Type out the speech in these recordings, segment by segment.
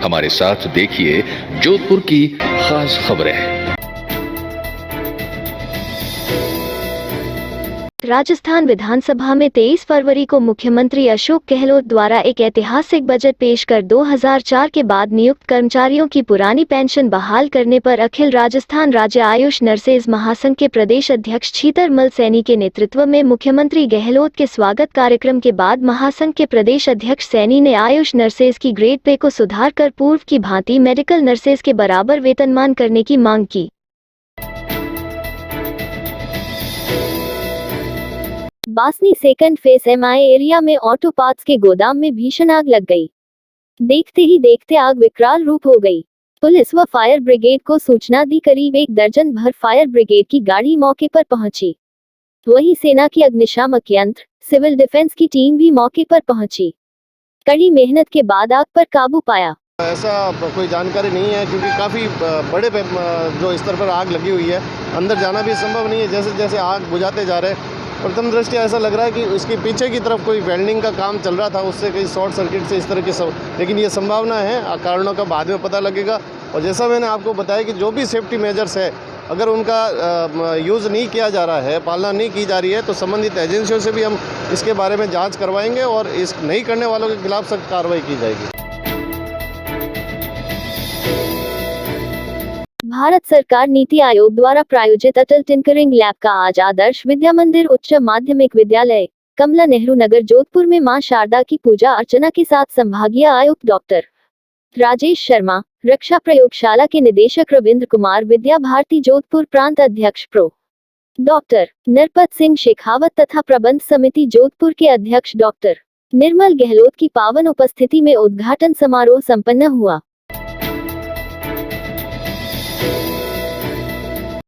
हमारे साथ देखिए जोधपुर की खास खबरें। राजस्थान विधानसभा में 23 फरवरी को मुख्यमंत्री अशोक गहलोत द्वारा एक ऐतिहासिक बजट पेश कर 2004 के बाद नियुक्त कर्मचारियों की पुरानी पेंशन बहाल करने पर अखिल राजस्थान राज्य आयुष नर्सेज महासंघ के प्रदेश अध्यक्ष छीतरमल सैनी के नेतृत्व में मुख्यमंत्री गहलोत के स्वागत कार्यक्रम के बाद महासंघ के प्रदेश अध्यक्ष सैनी ने आयुष नर्सेज की ग्रेड पे को सुधार कर पूर्व की भांति मेडिकल नर्सेज के बराबर वेतनमान करने की मांग की। Basni second face MI area में ऑटो पार्ट्स के गोदाम में भीषण आग लग गई। देखते ही देखते आग विकराल रूप हो गई। पुलिस व फायर ब्रिगेड को सूचना दी, करीब 1 दर्जन भर फायर ब्रिगेड की गाड़ी मौके पर पहुंची। वहीं सेना की अग्निशामक यंत्र, सिविल डिफेंस की टीम भी मौके पर पहुंची। कड़ी मेहनत के बाद आग पर काबू पाया। ऐसा कोई जानकारी नहीं है क्योंकि काफ़ी बड़े जो स्तर पर आग लगी हुई है, अंदर जाना भी संभव नहीं है। जैसे जैसे आग बुझाते जा रहे हैं, प्रथम दृष्टया ऐसा लग रहा है कि उसके पीछे की तरफ कोई वेल्डिंग का काम चल रहा था, उससे कहीं शॉर्ट सर्किट से इस तरह के सब, लेकिन ये संभावना है, कारणों का बाद में पता लगेगा। और जैसा मैंने आपको बताया कि जो भी सेफ्टी मेजर्स है, अगर उनका यूज़ नहीं किया जा रहा है, पालना नहीं की जा रही है, तो संबंधित एजेंसियों से भी हम इसके बारे में जाँच करवाएंगे और इस नहीं करने वालों के खिलाफ सख्त कार्रवाई की जाएगी। भारत सरकार नीति आयोग द्वारा प्रायोजित अटल टिंकरिंग लैब का आज आदर्श विद्या मंदिर उच्च माध्यमिक विद्यालय कमला नेहरू नगर जोधपुर में मां शारदा की पूजा अर्चना के साथ संभागीय आयुक्त डॉक्टर राजेश शर्मा, रक्षा प्रयोगशाला के निदेशक रविंद्र कुमार, विद्या भारती जोधपुर प्रांत अध्यक्ष प्रो डॉक्टर नरपत सिंह शेखावत तथा प्रबंध समिति जोधपुर के अध्यक्ष डॉक्टर निर्मल गहलोत की पावन उपस्थिति में उद्घाटन समारोह संपन्न हुआ।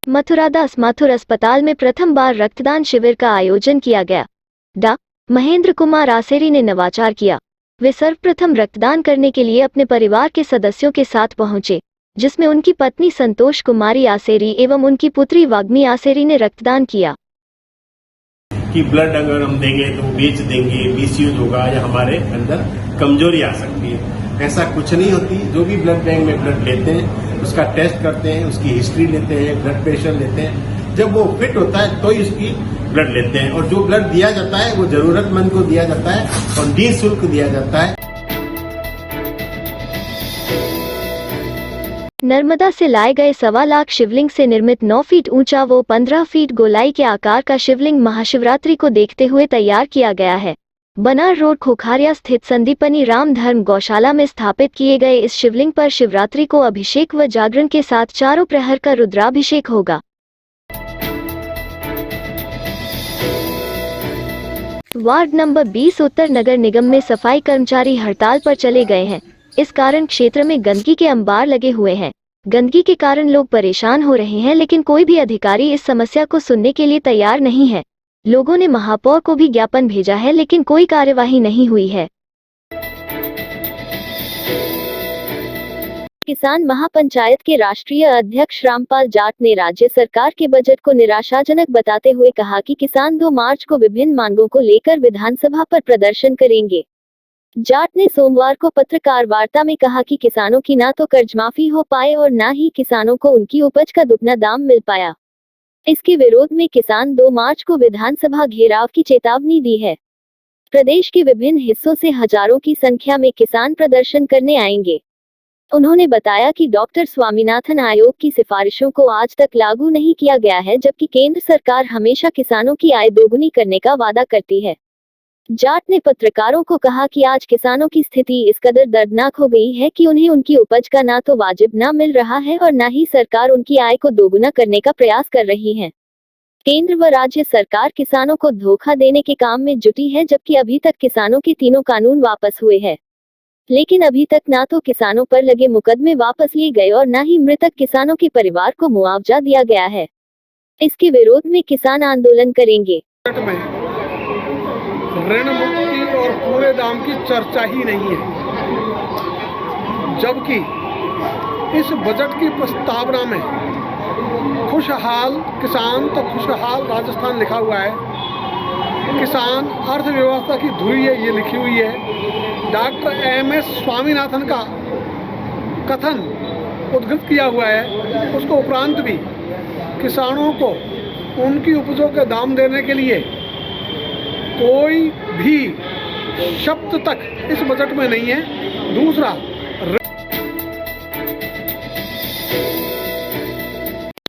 मथुरादास माथुर अस्पताल में प्रथम बार रक्तदान शिविर का आयोजन किया गया। डॉ. महेंद्र कुमार आसेरी ने नवाचार किया। वे सर्वप्रथम रक्तदान करने के लिए अपने परिवार के सदस्यों के साथ पहुंचे, जिसमें उनकी पत्नी संतोष कुमारी आसेरी एवं उनकी पुत्री वाग्मी आसेरी ने रक्तदान किया। कि ब्लड अगर हम देंगे तो बेच देंगे, मिसयूज होगा या हमारे अंदर कमजोरी आ सकती है। ऐसा कुछ नहीं होती। जो भी ब्लड बैंक में ब्लड लेते हैं उसका टेस्ट करते हैं, उसकी हिस्ट्री लेते हैं, ब्लड प्रेशर लेते हैं। जब वो फिट होता है तो ही उसकी ब्लड लेते हैं और जो ब्लड दिया जाता है वो जरूरतमंद को दिया जाता है और निःशुल्क दिया जाता है। नर्मदा से लाए गए 1.25 लाख शिवलिंग से निर्मित 9 फीट ऊंचा व 15 फीट गोलाई के आकार का शिवलिंग महाशिवरात्रि को देखते हुए तैयार किया गया है। बनार रोड खोखारिया स्थित संदीपनी राम धर्म गौशाला में स्थापित किए गए इस शिवलिंग पर शिवरात्रि को अभिषेक व जागरण के साथ चारों प्रहर का रुद्राभिषेक होगा। वार्ड नंबर 20 उत्तर नगर निगम में सफाई कर्मचारी हड़ताल पर चले गए हैं। इस कारण क्षेत्र में गंदगी के अंबार लगे हुए हैं। गंदगी के कारण लोग परेशान हो रहे हैं, लेकिन कोई भी अधिकारी इस समस्या को सुनने के लिए तैयार नहीं है। लोगों ने महापौर को भी ज्ञापन भेजा है, लेकिन कोई कार्यवाही नहीं हुई है। किसान महापंचायत के राष्ट्रीय अध्यक्ष रामपाल जाट ने राज्य सरकार के बजट को निराशाजनक बताते हुए कहा कि किसान 2 मार्च को विभिन्न मांगों को लेकर विधानसभा पर प्रदर्शन करेंगे। जाट ने सोमवार को पत्रकार वार्ता में कहा कि किसानों की ना तो कर्ज माफी हो पाए और ना ही किसानों को उनकी उपज का दुगना दाम मिल पाया। इसके विरोध में किसान 2 मार्च को विधानसभा घेराव की चेतावनी दी है। प्रदेश के विभिन्न हिस्सों से हजारों की संख्या में किसान प्रदर्शन करने आएंगे। उन्होंने बताया कि डॉक्टर स्वामीनाथन आयोग की सिफारिशों को आज तक लागू नहीं किया गया है, जबकि केंद्र सरकार हमेशा किसानों की आय दोगुनी करने का वादा करती है। जाट ने पत्रकारों को कहा कि आज किसानों की स्थिति इस कदर दर्दनाक हो गई है कि उन्हें उनकी उपज का ना तो वाजिब ना मिल रहा है और ना ही सरकार उनकी आय को दोगुना करने का प्रयास कर रही है। केंद्र व राज्य सरकार किसानों को धोखा देने के काम में जुटी है, जबकि अभी तक किसानों के 3 कानून वापस हुए हैं, लेकिन अभी तक ना तो किसानों पर लगे मुकदमे वापस लिए गए और ना ही मृतक किसानों के परिवार को मुआवजा दिया गया है। इसके विरोध में किसान आंदोलन करेंगे। ऋण मुक्ति और पूरे दाम की चर्चा ही नहीं है, जबकि इस बजट की प्रस्तावना में खुशहाल किसान तो खुशहाल राजस्थान लिखा हुआ है। किसान अर्थव्यवस्था की धुरी है, ये लिखी हुई है। डॉक्टर एम एस स्वामीनाथन का कथन उद्धृत किया हुआ है, उसको उपरांत भी किसानों को उनकी उपजों के दाम देने के लिए कोई भी शब्द तक इस बजट में नहीं है। दूसरा,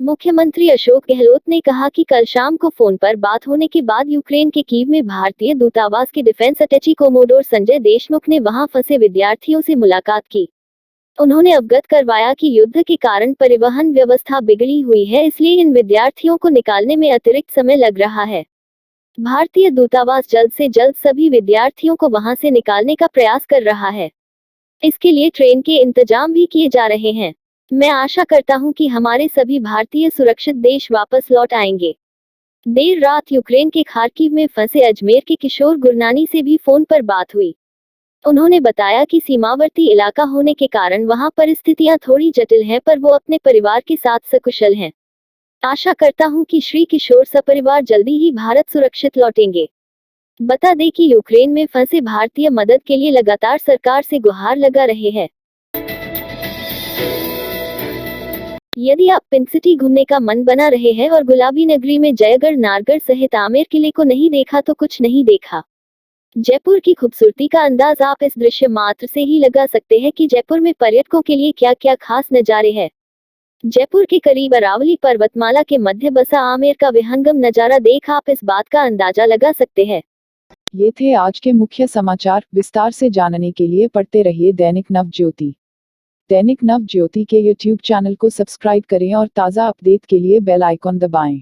मुख्यमंत्री अशोक गहलोत ने कहा कि कल शाम को फोन पर बात होने के बाद यूक्रेन के कीव में भारतीय दूतावास के डिफेंस अटैची कोमोडोर संजय देशमुख ने वहां फंसे विद्यार्थियों से मुलाकात की। उन्होंने अवगत करवाया कि युद्ध के कारण परिवहन व्यवस्था बिगड़ी हुई है, इसलिए इन विद्यार्थियों को निकालने में अतिरिक्त समय लग रहा है। भारतीय दूतावास जल्द से जल्द सभी विद्यार्थियों को वहां से निकालने का प्रयास कर रहा है। इसके लिए ट्रेन के इंतजाम भी किए जा रहे हैं। मैं आशा करता हूं कि हमारे सभी भारतीय सुरक्षित देश वापस लौट आएंगे। देर रात यूक्रेन के खार्किव में फंसे अजमेर के किशोर गुरनानी से भी फोन पर बात हुई। उन्होंने बताया कि सीमावर्ती इलाका होने के कारण वहां परिस्थितियां थोड़ी जटिल हैं, पर वो अपने परिवार के साथ सकुशल हैं। आशा करता हूं कि श्री किशोर सपरिवार जल्दी ही भारत सुरक्षित लौटेंगे। बता दें कि यूक्रेन में फंसे भारतीय मदद के लिए लगातार सरकार से गुहार लगा रहे हैं। यदि आप पिंक सिटी घूमने का मन बना रहे हैं और गुलाबी नगरी में जयगढ़, नारगढ़ सहित आमेर किले को नहीं देखा तो कुछ नहीं देखा। जयपुर की खूबसूरती का अंदाज आप इस दृश्य मात्र से ही लगा सकते हैं कि जयपुर में पर्यटकों के लिए क्या क्या खास नज़ारे हैं। जयपुर के करीब अरावली पर्वतमाला के मध्य बसा आमेर का विहंगम नज़ारा देख आप इस बात का अंदाजा लगा सकते हैं। ये थे आज के मुख्य समाचार। विस्तार से जानने के लिए पढ़ते रहिए दैनिक नवज्योति। दैनिक नवज्योति के YouTube चैनल को सब्सक्राइब करें और ताज़ा अपडेट के लिए बेल आइकॉन दबाएं।